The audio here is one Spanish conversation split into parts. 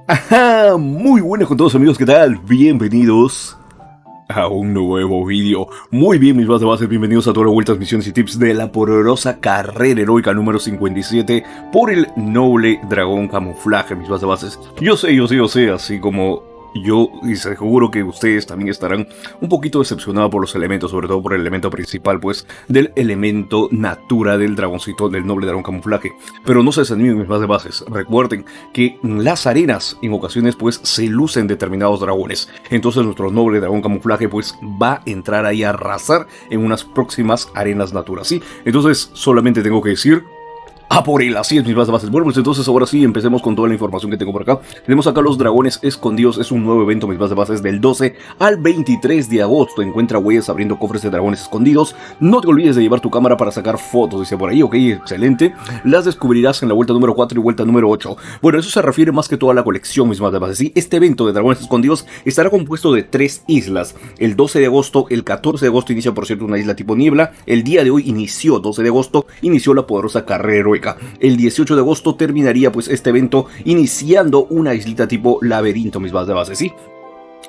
Ajá, muy buenas con todos amigos, ¿qué tal? Bienvenidos a un nuevo vídeo. Muy bien, mis bases, bienvenidos a todas las vueltas, misiones y tips de la poderosa carrera heroica número 57 por el noble dragón camuflaje, mis bases. Yo sé, así como yo, y seguro que ustedes también estarán un poquito decepcionados por los elementos, sobre todo por el elemento principal, pues, del elemento natura del dragoncito, del noble dragón camuflaje. Pero no se desanimen, mis bases. Recuerden que en las arenas, en ocasiones, pues, se lucen determinados dragones. Entonces nuestro noble dragón camuflaje, pues, va a entrar ahí a arrasar en unas próximas arenas naturas, ¿sí? Entonces, solamente tengo que decir: ¡a por él! Así es, mis bases. Bueno, pues entonces ahora sí, empecemos con toda la información que tengo por acá. Tenemos acá los dragones escondidos. Es un nuevo evento, mis bases, del 12 al 23 de agosto. Encuentra huellas abriendo cofres de dragones escondidos. No te olvides de llevar tu cámara para sacar fotos, dice por ahí. Ok, excelente. Las descubrirás en la vuelta número 4 y vuelta número 8. Bueno, eso se refiere más que todo a la colección, mis bases. Sí, este evento de dragones escondidos estará compuesto de 3 islas. El 12 de agosto, el 14 de agosto inicia, por cierto, una isla tipo niebla. El día de hoy inició, 12 de agosto, inició la poderosa carrera heroica. El 18 de agosto terminaría pues este evento iniciando una islita tipo laberinto, mis bases, ¿sí?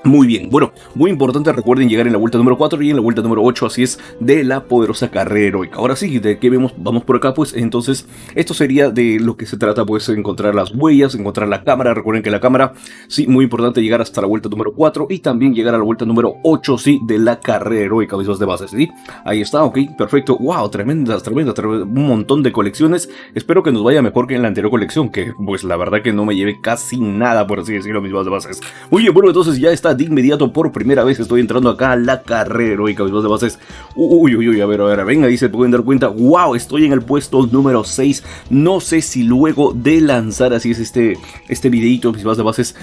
Muy bien, bueno, muy importante, recuerden llegar en la vuelta número 4 y en la vuelta número 8, así es, de la poderosa carrera heroica. Ahora sí, ¿de qué vemos? Vamos por acá, pues, entonces, esto sería de lo que se trata, pues, encontrar las huellas, encontrar la cámara. Recuerden que la cámara, sí, muy importante llegar hasta la vuelta número 4 y también llegar a la vuelta número 8, sí, de la carrera heroica, mis bases, ¿sí? Ahí está, ok, perfecto, wow, tremendas, un montón de colecciones. Espero que nos vaya mejor que en la anterior colección, que, pues, la verdad que no me lleve casi nada, por así decirlo, mis bases. Muy bien, bueno, entonces ya está. De inmediato, por primera vez estoy entrando acá a la carrera heroica, mis bases. Uy, a ver, venga, ahí se pueden dar cuenta. Wow, estoy en el puesto número 6. No sé si luego de lanzar, así es, este videito, mis bases,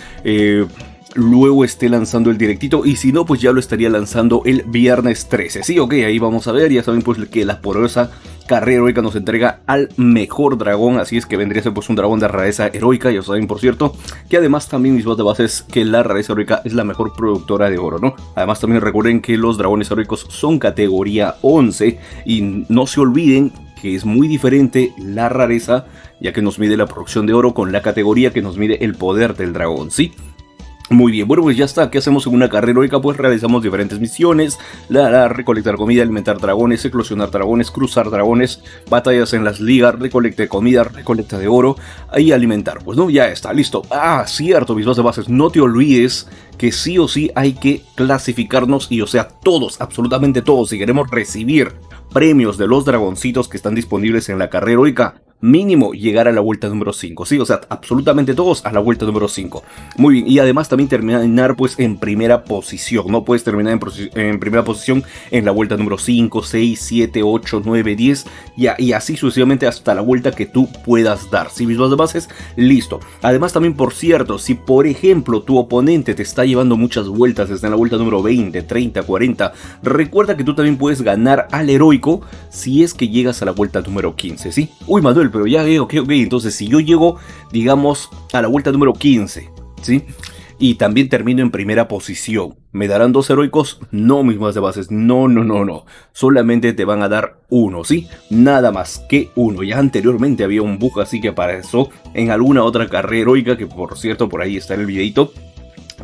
luego esté lanzando el directito, y si no, pues ya lo estaría lanzando el viernes 13. Sí, ok, ahí vamos a ver. Ya saben pues que la poderosa carrera heroica nos entrega al mejor dragón, así es que vendría a ser pues un dragón de rareza heroica. Ya saben, por cierto, que además también, mis bases, que la rareza heroica es la mejor productora de oro, ¿no? Además también recuerden que los dragones heroicos son categoría 11, y no se olviden que es muy diferente la rareza, ya que nos mide la producción de oro, con la categoría que nos mide el poder del dragón, ¿sí? Muy bien, bueno, pues ya está. ¿Qué hacemos en una carrera heroica? Pues realizamos diferentes misiones: recolectar comida, alimentar dragones, eclosionar dragones, cruzar dragones, batallas en las ligas, recolecta de comida, recolecta de oro y alimentar. Pues no, ya está, listo. Ah, cierto, mis bases, no te olvides que sí o sí hay que clasificarnos, y o sea, todos, absolutamente todos, si queremos recibir premios de los dragoncitos que están disponibles en la carrera heroica, mínimo llegar a la vuelta número 5, ¿sí? O sea, absolutamente todos a la vuelta número 5. Muy bien, y además también terminar pues en primera posición. No puedes terminar en primera posición en la vuelta número 5, 6, 7, 8, 9, 10 y así sucesivamente hasta la vuelta que tú puedas dar. ¿Sí, mis bases? Listo. Además también, por cierto, si por ejemplo tu oponente te está llevando muchas vueltas, está en la vuelta número 20, 30, 40, recuerda que tú también puedes ganar al heroico si es que llegas a la vuelta número 15, ¿sí? Uy, Manuel, pero ya veo, ok, entonces si yo llego, digamos, a la vuelta número 15, ¿sí? Y también termino en primera posición, ¿me darán 2 heroicos? No, mis bases, no. Solamente te van a dar 1, ¿sí? Nada más que 1. Ya anteriormente había un bug así que apareció en alguna otra carrera heroica, que por cierto, por ahí está en el videito,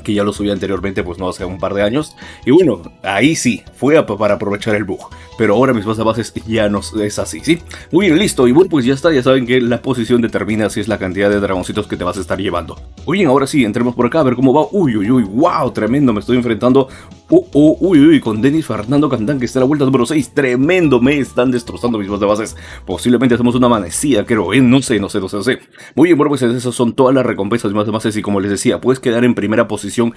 que ya lo subí anteriormente, pues no hace un par de años. Y bueno, ahí sí, fue para aprovechar el bug. Pero ahora, mis bases, ya no es así, ¿sí? Muy bien, listo. Y bueno, pues ya está. Ya saben que la posición determina si es la cantidad de dragoncitos que te vas a estar llevando. Muy bien, ahora sí, entremos por acá a ver cómo va. Uy, wow, tremendo. Me estoy enfrentando con Denis Fernando Cantán, que está en la vuelta número 6. Tremendo, me están destrozando, mis bases. Posiblemente hacemos una amanecida, creo, no sé. Muy bien, bueno, pues esas son todas las recompensas, mis bases. Y como les decía, puedes quedar en primera posición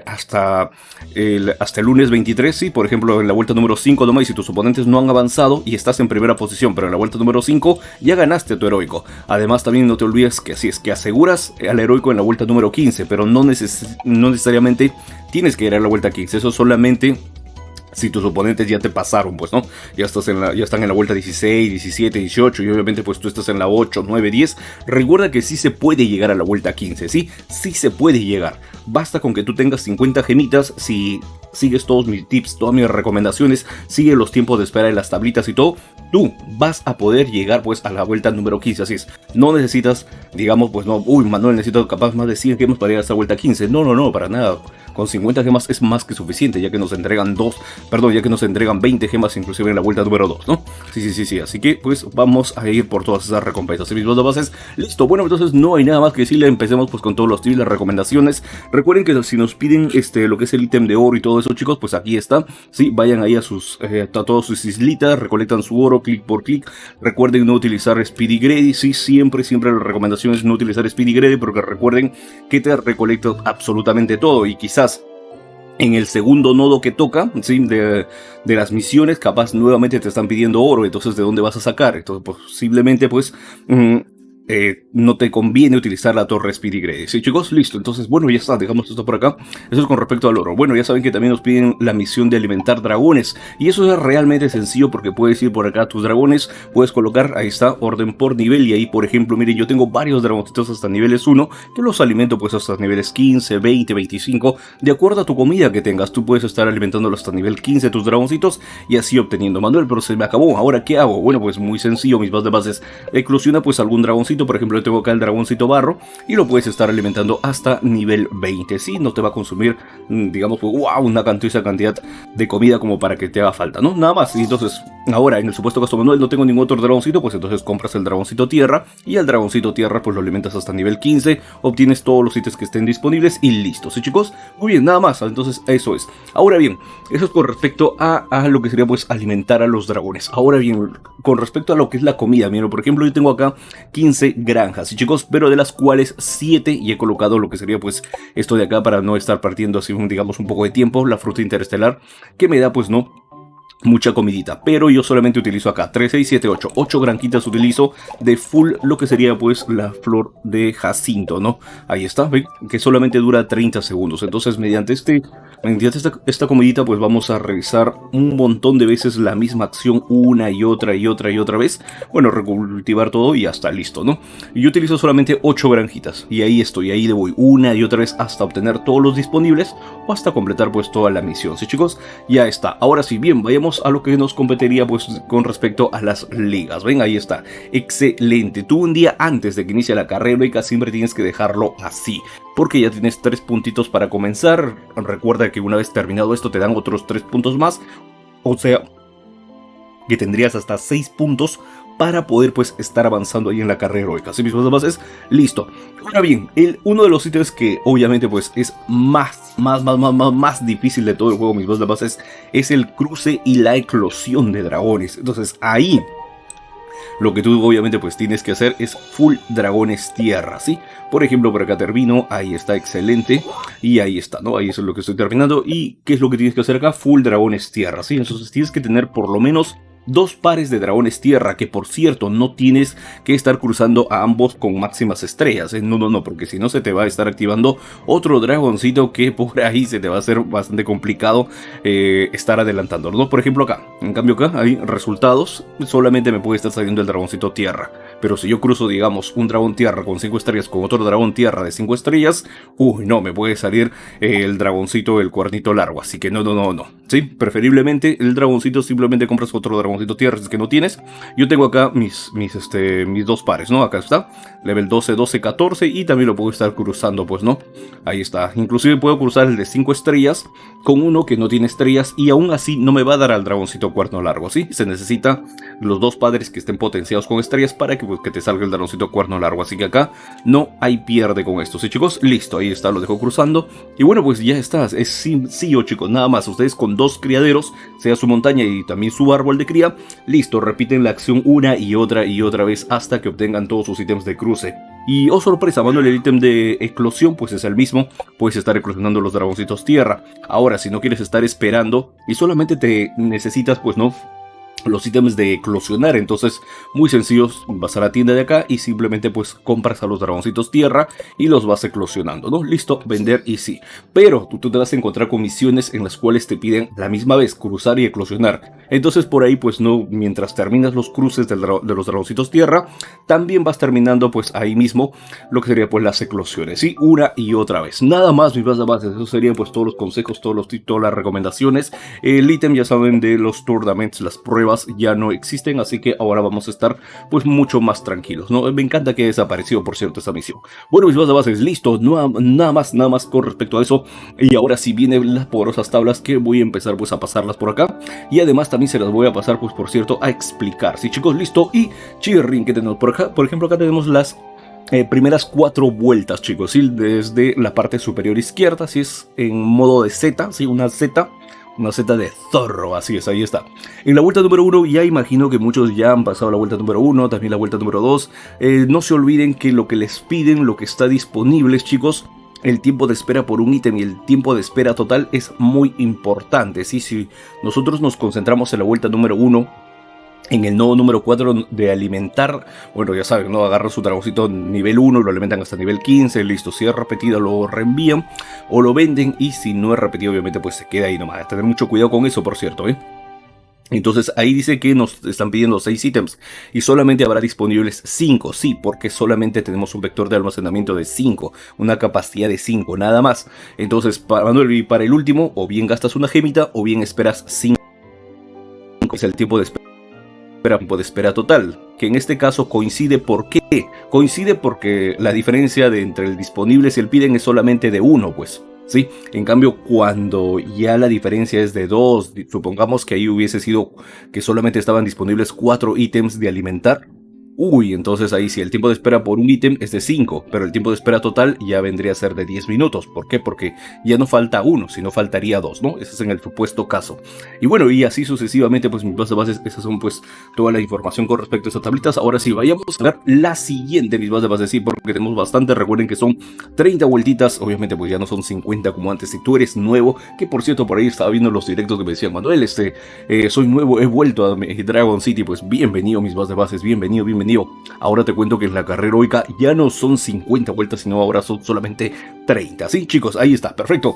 hasta el lunes 23, ¿sí? Por ejemplo, en la vuelta número 5 nomás, y si tus oponentes no han avanzado y estás en primera posición, pero en la vuelta número 5 ya ganaste tu heroico. Además, también no te olvides que así es que aseguras al heroico en la vuelta número 15, pero no necesariamente tienes que ir a la vuelta 15, eso solamente si tus oponentes ya te pasaron, pues, ¿no? Ya están en la vuelta 16, 17, 18, y obviamente pues tú estás en la 8, 9, 10. Recuerda que sí se puede llegar a la vuelta 15, ¿sí? Sí se puede llegar. Basta con que tú tengas 50 gemitas. Si sigues todos mis tips, todas mis recomendaciones, sigue los tiempos de espera de las tablitas y todo, tú vas a poder llegar pues a la vuelta número 15, así es. No necesitas, digamos, pues no, uy, Manuel, necesito capaz más de 100 gemas para llegar a esta vuelta 15. No, no, no, para nada. Con 50 gemas es más que suficiente, ya que nos entregan 20 gemas inclusive en la vuelta número 2, ¿no? Sí, así que pues vamos a ir por todas esas recompensas y mis dos bases. Listo, bueno, entonces no hay nada más que decirle, empecemos pues con todos los tips, las recomendaciones. Recuerden que si nos piden lo que es el ítem de oro y todo eso, chicos, pues aquí está, sí, vayan ahí a todas sus islitas, recolectan su oro clic por clic. Recuerden no utilizar Speedy Grady, sí, siempre la recomendación es no utilizar Speedy Grady, porque recuerden que te recolecta absolutamente todo y quizás en el segundo nodo que toca, ¿sí? de las misiones, capaz nuevamente te están pidiendo oro, entonces ¿de dónde vas a sacar? Entonces posiblemente pues no te conviene utilizar la torre Speedy Grade. Sí, chicos, listo. Entonces, bueno, ya está, dejamos esto por acá. Eso es con respecto al oro. Bueno, ya saben que también nos piden la misión de alimentar dragones. Y eso es realmente sencillo porque puedes ir por acá a tus dragones, puedes colocar, ahí está, orden por nivel. Y ahí, por ejemplo, miren, yo tengo varios dragoncitos hasta niveles 1, que los alimento pues hasta niveles 15, 20, 25. De acuerdo a tu comida que tengas, tú puedes estar alimentándolos hasta nivel 15 tus dragoncitos y así obteniendo. Manuel, pero se me acabó. ¿Ahora qué hago? Bueno, pues muy sencillo, mis bases. Eclosiona pues algún dragoncito. Por ejemplo, yo tengo acá el dragoncito barro y lo puedes estar alimentando hasta nivel 20. Sí, no te va a consumir, digamos, pues, wow, una cantidad de comida como para que te haga falta, ¿no? Nada más. Y entonces, ahora, en el supuesto caso Manuel, no tengo ningún otro dragoncito, pues entonces compras el dragoncito tierra y al dragoncito tierra pues lo alimentas hasta nivel 15, obtienes todos los ítems que estén disponibles y listo. ¿Sí, chicos? Muy bien, nada más. Entonces, eso es. Ahora bien, eso es con respecto a lo que sería pues alimentar a los dragones. Ahora bien, con respecto a lo que es la comida, miren, por ejemplo, yo tengo acá 15 granjas, ¿sí, chicos? Pero de las cuales 7 y he colocado lo que sería pues esto de acá para no estar partiendo así, digamos, un poco de tiempo, la fruta interestelar, que me da pues no mucha comidita, pero yo solamente utilizo acá 3, 6, 7, 8 granjitas utilizo de full lo que sería pues la flor de jacinto, ¿no? Ahí está, ¿ven? Que solamente dura 30 segundos, entonces mediante esta comidita pues vamos a realizar un montón de veces la misma acción una y otra vez, bueno, recultivar todo y hasta listo, ¿no? Yo utilizo solamente 8 granjitas y ahí estoy, ahí le voy una y otra vez hasta obtener todos los disponibles o hasta completar pues toda la misión, ¿sí, chicos? Ya está, ahora sí, bien, vayamos a lo que nos competiría pues con respecto a las ligas. Ven, ahí está, excelente. Tú un día antes de que inicie la carrera heroica siempre tienes que dejarlo así, porque ya tienes 3 puntitos para comenzar. Recuerda que una vez terminado esto te dan otros 3 puntos más, o sea que tendrías hasta 6 puntos para poder pues estar avanzando ahí en la carrera heroica. Así mismo bases, listo. Ahora bien, uno de los ítems que obviamente pues es más difícil de todo el juego, mis bases, es el cruce y la eclosión de dragones. Entonces ahí lo que tú obviamente pues tienes que hacer es full dragones tierra, ¿sí? Por ejemplo, por acá termino, ahí está, excelente. Y ahí está, ¿no? Ahí eso es lo que estoy terminando. ¿Y qué es lo que tienes que hacer acá? Full dragones tierra, ¿sí? Entonces tienes que tener por lo menos 2 pares de dragones tierra, que por cierto no tienes que estar cruzando a ambos con máximas estrellas, ¿eh? No, porque si no se te va a estar activando otro dragoncito que por ahí se te va a hacer bastante complicado estar adelantando, ¿no? Por ejemplo acá, en cambio acá hay resultados, solamente me puede estar saliendo el dragoncito tierra, pero si yo cruzo digamos un dragón tierra con 5 estrellas con otro dragón tierra de 5 estrellas, uy no, me puede salir el dragoncito, el cuernito largo, así que no, ¿sí? Preferiblemente el dragoncito simplemente compras otro dragoncito tierra si es que no tienes. Yo tengo acá mis 2 pares, ¿no? Acá está, level 12, 12, 14 y también lo puedo estar cruzando, pues, ¿no? Ahí está, inclusive puedo cruzar el de 5 estrellas con uno que no tiene estrellas y aún así no me va a dar al dragoncito cuerno largo, ¿sí? Se necesita los 2 padres que estén potenciados con estrellas para que, pues, que te salga el dragoncito cuerno largo, así que acá no hay pierde con esto, ¿sí, chicos? Listo, ahí está, lo dejo cruzando y bueno, pues ya está, es sencillo, chicos, nada más, ustedes con 2 criaderos, sea su montaña y también su árbol de cría, listo, repiten la acción una y otra vez hasta que obtengan todos sus ítems de cruce. Y oh sorpresa, Manuel, el ítem de eclosión pues es el mismo, puedes estar eclosionando los dragoncitos tierra. Ahora, si no quieres estar esperando y solamente te necesitas pues no los ítems de eclosionar. Entonces, muy sencillos, vas a la tienda de acá y simplemente pues compras a los dragoncitos tierra y los vas eclosionando, ¿no? Listo, vender y sí. Pero tú te vas a encontrar con misiones en las cuales te piden la misma vez cruzar y eclosionar. Entonces por ahí pues no, mientras terminas los cruces de los dragoncitos tierra, también vas terminando pues ahí mismo lo que sería pues las eclosiones, ¿sí? Una y otra vez. Nada más, mis bases, eso serían pues todos los consejos, todas las recomendaciones. El ítem, ya saben, de los tournaments, las pruebas ya no existen, así que ahora vamos a estar pues mucho más tranquilos, ¿no? Me encanta que haya desaparecido, por cierto, esta misión. Bueno, mis bases, listo, nada más con respecto a eso. Y ahora sí vienen las poderosas tablas que voy a empezar pues a pasarlas por acá. Y además también se las voy a pasar pues por cierto a explicar. Sí, chicos, listo. Y chirrin, que tenemos por acá. Por ejemplo, acá tenemos las primeras 4 vueltas, chicos, ¿sí? Desde la parte superior izquierda, si es en modo de Z, ¿sí? Una Z de zorro, así es, ahí está. En la vuelta número 1 ya imagino que muchos ya han pasado la vuelta número 1, también la vuelta número 2. No se olviden que lo que les piden, lo que está disponible, chicos, el tiempo de espera por un ítem y el tiempo de espera total es muy importante, ¿sí? Si nosotros nos concentramos en la vuelta número 1, en el nodo número 4 de alimentar, bueno, ya saben, ¿no? Agarran su dragoncito nivel 1, lo alimentan hasta nivel 15, listo. Si es repetido lo reenvían o lo venden, y si no es repetido obviamente pues se queda ahí nomás. Tener mucho cuidado con eso, por cierto, ¿eh? Entonces ahí dice que nos están pidiendo 6 ítems y solamente habrá disponibles 5, sí, porque solamente tenemos un vector de almacenamiento de 5, una capacidad de 5, nada más. Entonces para el último, o bien gastas una gemita o bien esperas 5, es el tiempo de espera total, que en este caso coincide. ¿Por qué? Coincide porque la diferencia entre el disponible y el piden es solamente de 1, pues. ¿Sí? En cambio, cuando ya la diferencia es de 2, supongamos que ahí hubiese sido que solamente estaban disponibles 4 ítems de alimentar. Uy, entonces ahí sí, el tiempo de espera por un ítem es de 5, pero el tiempo de espera total ya vendría a ser de 10 minutos. ¿Por qué? Porque ya no falta 1, sino faltaría 2, ¿no? Ese es en el supuesto caso. Y bueno, y así sucesivamente, pues mis bases, esas son pues toda la información con respecto a estas tablitas. Ahora sí, vayamos a ver la siguiente, mis bases, sí, porque tenemos bastante. Recuerden que son 30 vueltitas, obviamente pues ya no son 50 como antes. Si tú eres nuevo, que por cierto por ahí estaba viendo los directos que me decían, Manuel, soy nuevo, he vuelto a Dragon City, pues bienvenido, mis bases, bienvenido. Ahora te cuento que en la carrera heroica ya no son 50 vueltas, sino ahora son solamente 30. Sí, chicos, ahí está, perfecto.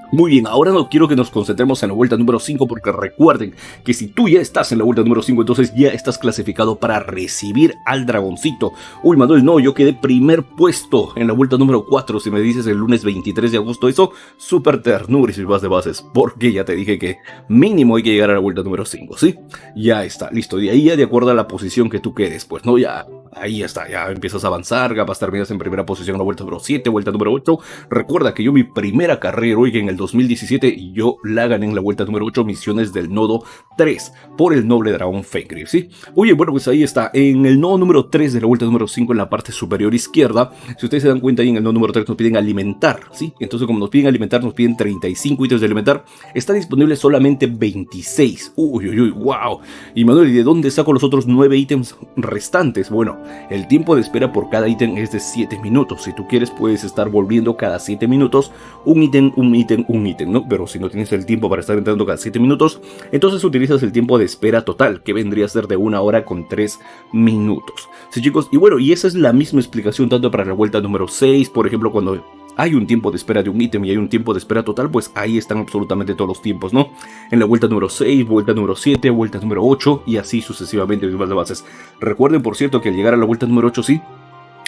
Muy bien, ahora no quiero que nos concentremos en la vuelta número 5, porque recuerden que si tú ya estás en la vuelta número 5, entonces ya estás clasificado para recibir al dragoncito. Uy, Manuel, no, yo quedé primer puesto en la vuelta número 4, si me dices el lunes 23 de agosto, eso, súper ternura, y vas de bases, porque ya te dije que mínimo hay que llegar a la vuelta número 5, ¿sí? Ya está, listo, de ahí ya de acuerdo a la posición que tú quedes, pues, ¿no? Ya, ahí está, ya empiezas a avanzar, capaz terminas en primera posición en la vuelta número 7, vuelta número 8, recuerda que yo mi primera carrera heroica en el 2017 y yo la gané en la vuelta número 8, misiones del nodo 3 por el noble dragón Fenrir, ¿sí? Oye, bueno, pues ahí está, en el nodo número 3 de la vuelta número 5, en la parte superior izquierda, si ustedes se dan cuenta, ahí en el nodo número 3 nos piden alimentar, ¿sí? Entonces como nos piden alimentar, nos piden 35 ítems de alimentar, está disponible solamente 26, uy, wow, y Manuel, ¿y de dónde saco los otros 9 ítems restantes? Bueno, el tiempo de espera por cada ítem es de 7 minutos, si tú quieres puedes estar volviendo cada 7 minutos, un ítem, ¿no? Pero si no tienes el tiempo para estar entrando cada 7 minutos, entonces utilizas el tiempo de espera total, que vendría a ser de 1 hora con 3 minutos. Sí, chicos, y bueno, y esa es la misma explicación tanto para la vuelta número 6, por ejemplo, cuando hay un tiempo de espera de un ítem y hay un tiempo de espera total, pues ahí están absolutamente todos los tiempos, ¿no? En la vuelta número 6, vuelta número 7, vuelta número 8 y así sucesivamente, mis bases. Recuerden, por cierto, que al llegar a la vuelta número 8, sí,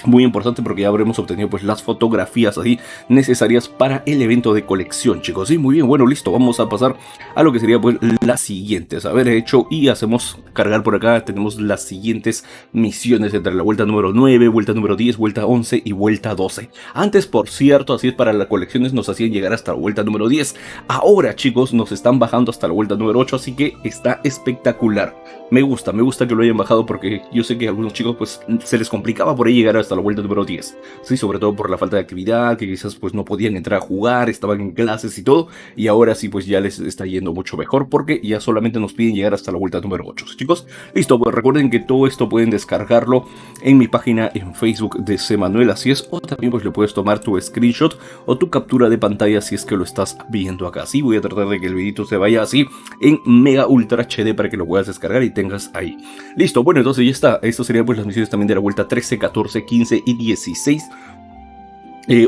muy importante, porque ya habremos obtenido pues las fotografías así necesarias para el evento de colección, chicos. Sí, muy bien, bueno, listo, vamos a pasar a lo que sería pues las siguientes. A ver, hecho, y hacemos cargar por acá, tenemos las siguientes misiones entre la vuelta número 9, vuelta número 10, vuelta 11 y vuelta 12. Antes, por cierto, así es, para las colecciones nos hacían llegar hasta la vuelta número 10. Ahora, chicos, nos están bajando hasta la vuelta número 8, así que está espectacular. Me gusta que lo hayan bajado, porque yo sé que a algunos chicos pues se les complicaba por ahí llegar hasta hasta la vuelta número 10. Sí, sobre todo por la falta de actividad, que quizás pues no podían entrar a jugar, estaban en clases y todo, y ahora sí pues ya les está yendo mucho mejor porque ya solamente nos piden llegar hasta la vuelta número 8. ¿Sí, chicos? Listo, pues recuerden que todo esto pueden descargarlo en mi página en Facebook de C. Manuel, así es, o también pues le puedes tomar tu screenshot o tu captura de pantalla si es que lo estás viendo acá. Sí, voy a tratar de que el videito se vaya así en Mega Ultra HD para que lo puedas descargar y tengas ahí. Listo, bueno, entonces ya está. Esto serían pues las misiones también de la vuelta 13, 14, 15 y 16.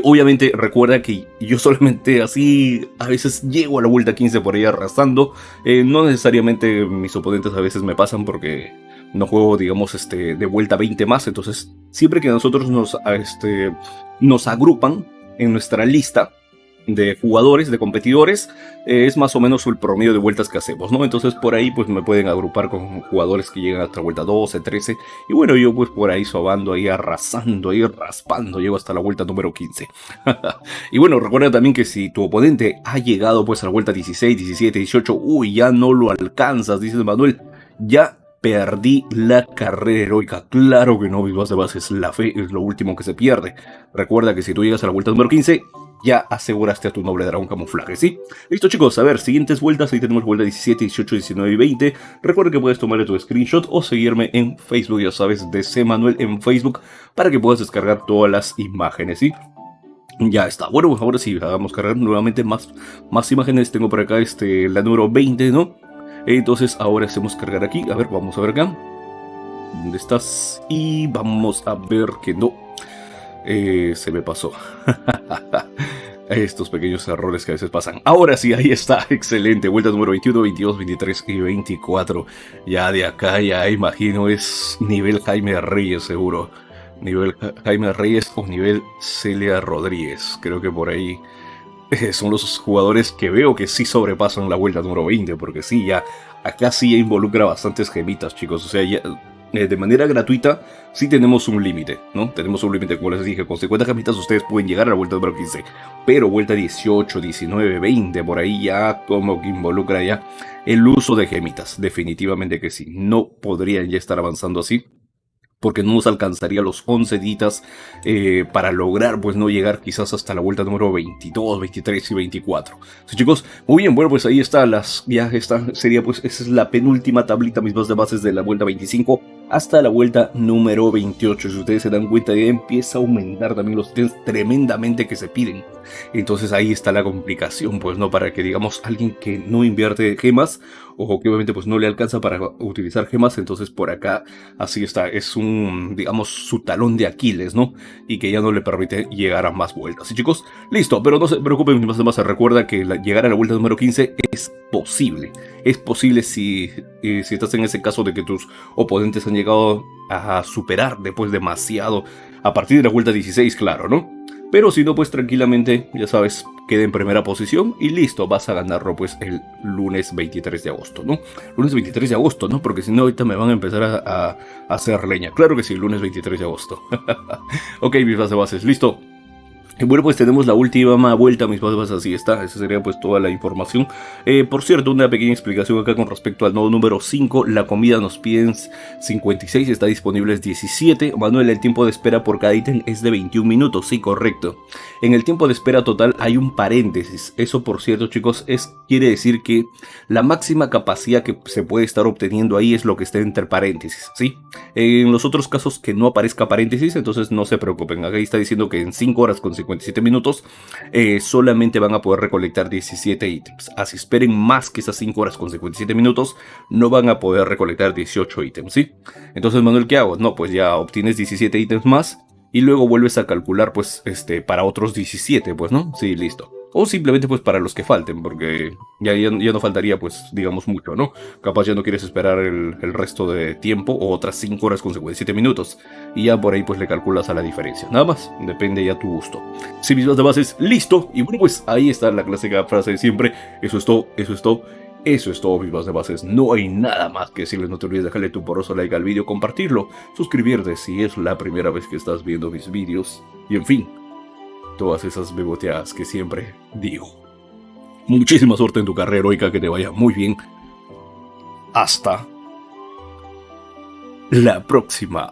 Obviamente recuerda que yo solamente así a veces llego a la vuelta 15 por ahí arrasando. No necesariamente mis oponentes a veces me pasan porque no juego, digamos, de vuelta 20 más. Entonces siempre que nosotros nos agrupan en nuestra lista de jugadores, de competidores, es más o menos el promedio de vueltas que hacemos, ¿no? Entonces por ahí pues me pueden agrupar con jugadores que llegan hasta la vuelta 12, 13, y bueno, yo pues por ahí sobando, ahí arrasando, ahí raspando, llego hasta la vuelta número 15. Y bueno, recuerda también que si tu oponente ha llegado pues a la vuelta 16, 17, 18, uy, ya no lo alcanzas, dice Manuel, ya perdí la carrera heroica. Claro que no, mis bases, la fe es lo último que se pierde. Recuerda que si tú llegas a la vuelta número 15, ya aseguraste a tu noble dragón camuflaje, ¿sí? Listo, chicos, a ver, siguientes vueltas, ahí tenemos vuelta 17, 18, 19 y 20. Recuerda que puedes tomarle tu screenshot o seguirme en Facebook, ya sabes, de C. Manuel en Facebook, para que puedas descargar todas las imágenes, ¿sí? Ya está. Bueno, pues ahora sí, hagamos cargar nuevamente más imágenes. Tengo por acá la número 20, ¿no? Entonces ahora hacemos cargar aquí. A ver, vamos a ver acá. ¿Dónde estás? Y vamos a ver que no. Se me pasó. Estos pequeños errores que a veces pasan. Ahora sí, ahí está. Excelente. Vuelta número 21, 22, 23 y 24. Ya de acá, ya imagino, es nivel Jaime Reyes seguro. Nivel Jaime Reyes o nivel Celia Rodríguez. Creo que por ahí son los jugadores que veo que sí sobrepasan la vuelta número 20. Porque sí, ya acá sí involucra bastantes gemitas, chicos. O sea, ya de manera gratuita sí tenemos un límite, ¿no? Tenemos un límite, como les dije, con 50 gemitas ustedes pueden llegar a la vuelta número 15. Pero vuelta 18, 19, 20, por ahí ya como que involucra ya el uso de gemitas. Definitivamente que sí. No podrían ya estar avanzando así, porque no nos alcanzaría los 11 ditas para lograr pues no llegar quizás hasta la vuelta número 22, 23 y 24. Sí, chicos, muy bien, bueno, pues ahí está, ya esta sería pues, esa es la penúltima tablita, mis bases de la vuelta 25 hasta la vuelta número 28. Si ustedes se dan cuenta, ya empieza a aumentar también los ítems tremendamente que se piden. Entonces ahí está la complicación, pues no, para que digamos alguien que no invierte gemas o que obviamente pues no le alcanza para utilizar gemas, entonces por acá así está, es un, digamos, su talón de Aquiles, ¿no? Y que ya no le permite llegar a más vueltas. Y chicos, listo, pero no se preocupen, mis bases, recuerda que llegar a la vuelta número 15 es posible. Es posible si estás en ese caso de que tus oponentes han llegado a superar después demasiado a partir de la vuelta 16, claro, ¿no? Pero si no, pues tranquilamente, ya sabes, queda en primera posición y listo, vas a ganarlo pues el lunes 23 de agosto, ¿no? Lunes 23 de agosto, ¿no? Porque si no, ahorita me van a empezar a hacer leña. Claro que sí, lunes 23 de agosto. Ok, mis bases, listo. Y bueno, pues tenemos la última vuelta, mis bases, así está, esa sería pues toda la información. Por cierto, una pequeña explicación acá con respecto al nodo número 5, la comida nos piden 56, está disponible es 17. Manuel, el tiempo de espera por cada ítem es de 21 minutos, sí, correcto. En el tiempo de espera total hay un paréntesis, eso por cierto, chicos, quiere decir que la máxima capacidad que se puede estar obteniendo ahí es lo que está entre paréntesis, ¿sí? En los otros casos que no aparezca paréntesis, entonces no se preocupen, acá está diciendo que en 5 horas con 57 minutos solamente van a poder recolectar 17 ítems. Así esperen más que esas 5 horas con 57 minutos, no van a poder recolectar 18 ítems, ¿sí? Entonces, Manuel, ¿qué hago? No, pues ya obtienes 17 ítems más y luego vuelves a calcular pues para otros 17, pues, ¿no? Sí, listo. O simplemente pues para los que falten, porque ya no faltaría pues digamos mucho, ¿no? Capaz ya no quieres esperar el resto de tiempo o otras 5 horas con 57 minutos. Y ya por ahí pues le calculas a la diferencia. Nada más, depende ya tu gusto. Si mis bases, listo. Y bueno, pues ahí está la clásica frase de siempre. Eso es todo, eso es todo. Eso es todo, mis bases. No hay nada más que decirles. No te olvides dejarle tu poroso like al vídeo, compartirlo, suscribirte si es la primera vez que estás viendo mis vídeos. Y en fin, todas esas beboteadas que siempre digo. Muchísima suerte en tu carrera heroica, que te vaya muy bien. Hasta la próxima.